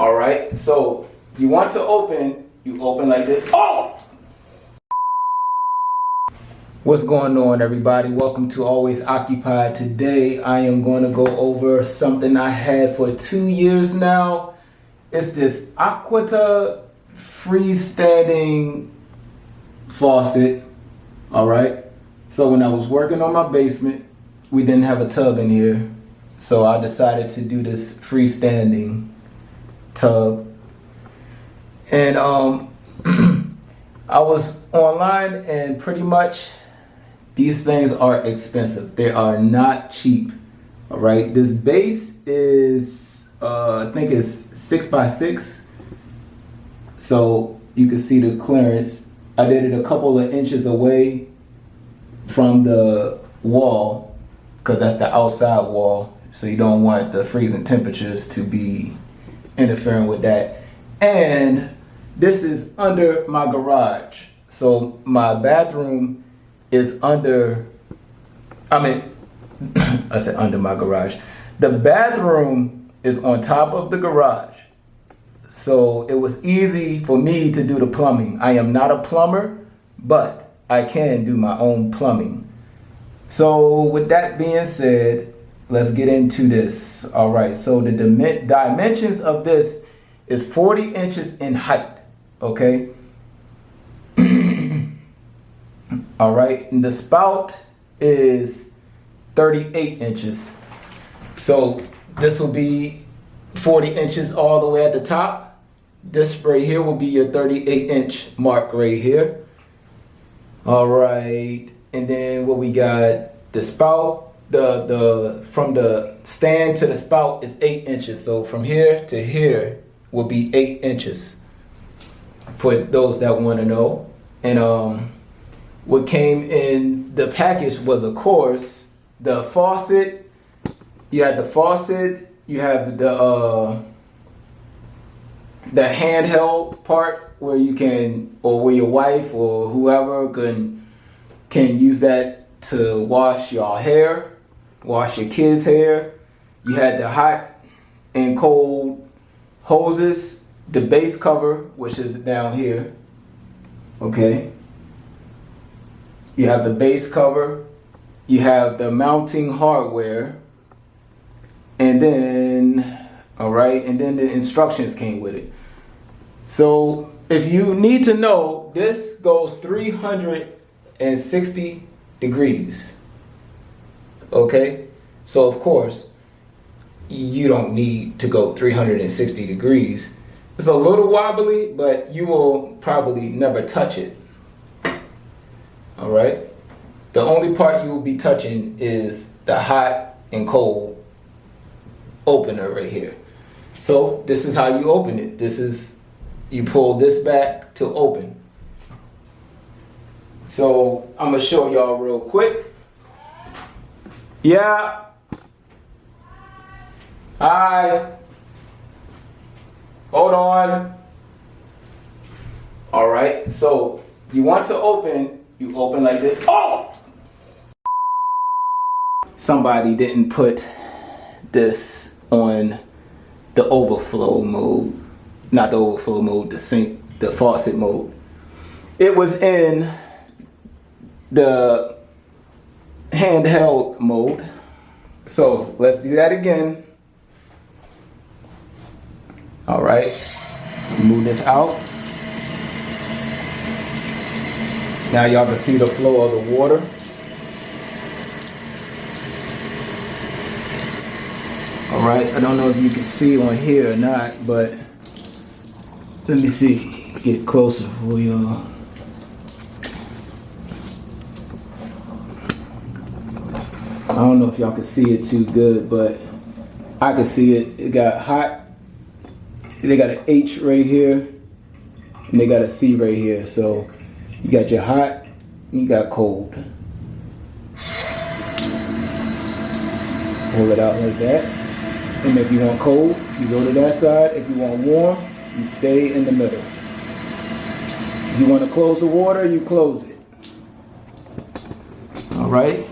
All right, so you want to open, you open like this. Oh! What's going on, everybody? Welcome to Always Occupied. Today, I am going to go over something I had for 2 years now. It's this Artiqua freestanding faucet. All right. So when I was working on my basement, we didn't have a tub in here. So I decided to do this freestanding tub. And I was online, and pretty much these things are expensive. They are not cheap. All right. This base is, I think it's 6x6. So you can see the clearance. I did it a couple of inches away from the wall because that's the outside wall. So you don't want the freezing temperatures to be interfering with that. And this is under my garage. So my bathroom is under, I said under my garage. The bathroom is on top of the garage. So it was easy for me to do the plumbing. I am not a plumber, but I can do my own plumbing. So with that being said, let's get into this. All right, so the dimensions of this is 40 inches in height, okay? All right, and the spout is 38 inches. So this will be 40 inches all the way at the top. This right here will be your 38-inch mark right here. All right, and then what we got, the spout, from the stand to the spout is 8 inches. So from here to here will be 8 inches for those that want to know. And what came in the package was, of course, the faucet. You had the faucet, you have the handheld part where you can, or where your wife or whoever can use that to wash your hair, wash your kids' hair. You had the hot and cold hoses, the base cover, which is down here. Okay. You have the base cover, you have the mounting hardware, and then, all right, and then the instructions came with it. So if you need to know, this goes 360 degrees. Okay, so of course, you don't need to go 360 degrees. It's a little wobbly, but you will probably never touch it. All right, the only part you will be touching is the hot and cold opener right here. So this is how you open it. You pull this back to open. So I'm gonna show y'all real quick. Yeah. Hi. Hold on. All right, so you want to open, you open like this. Oh! Somebody didn't put this on the overflow mode. Not the overflow mode, the faucet mode. It was in the handheld mode. So let's do that again. All right, move this out. Now y'all can see the flow of the water. All right, I don't know if you can see on here or not, but let me see, get closer for y'all. I don't know if y'all can see it too good, but I can see it. It got hot. They got an H right here, and they got a C right here. So you got your hot, and you got cold. Hold it out like that. And if you want cold, you go to that side. If you want warm, you stay in the middle. If you want to close the water, you close it. All right.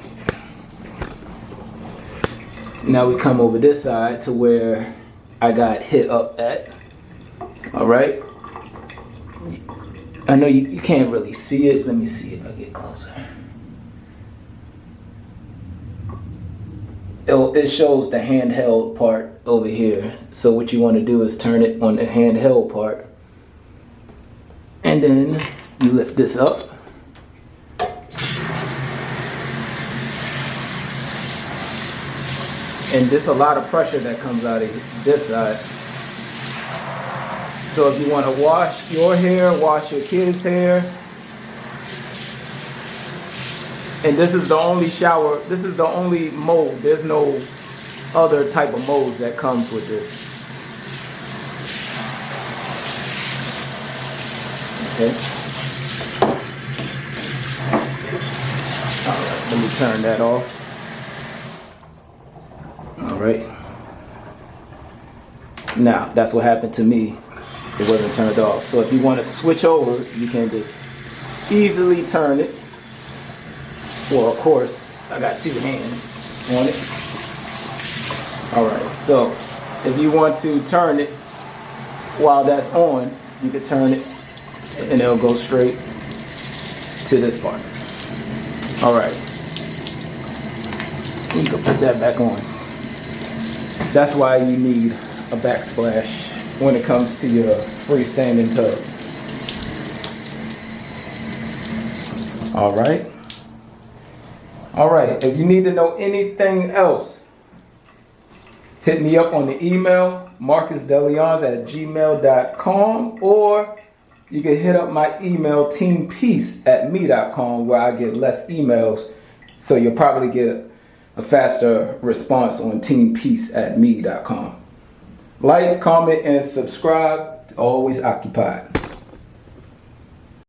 Now we come over this side to where I got hit up at. All right. I know you can't really see it. Let me see if I get closer. It shows the handheld part over here. So what you want to do is turn it on the handheld part. And then you lift this up. And there's a lot of pressure that comes out of this side. So if you want to wash your hair, wash your kids' hair. And this is the only shower, this is the only mold. There's no other type of mold that comes with this. Okay. All right, let me turn that off. All right. Now, that's what happened to me. It wasn't turned off. So if you want to switch over, you can just easily turn it. Well, of course, I got two hands on it. All right. So if you want to turn it while that's on, you can turn it and it'll go straight to this part. All right. You can put that back on. That's why you need a backsplash when it comes to your freestanding tub. All right. All right. If you need to know anything else, hit me up on the email, marcusdeleons@gmail.com, or you can hit up my email, teampeace@me.com, where I get less emails. So you'll probably get a faster response on teampeace@me.com. Like, comment, and subscribe. Always occupied.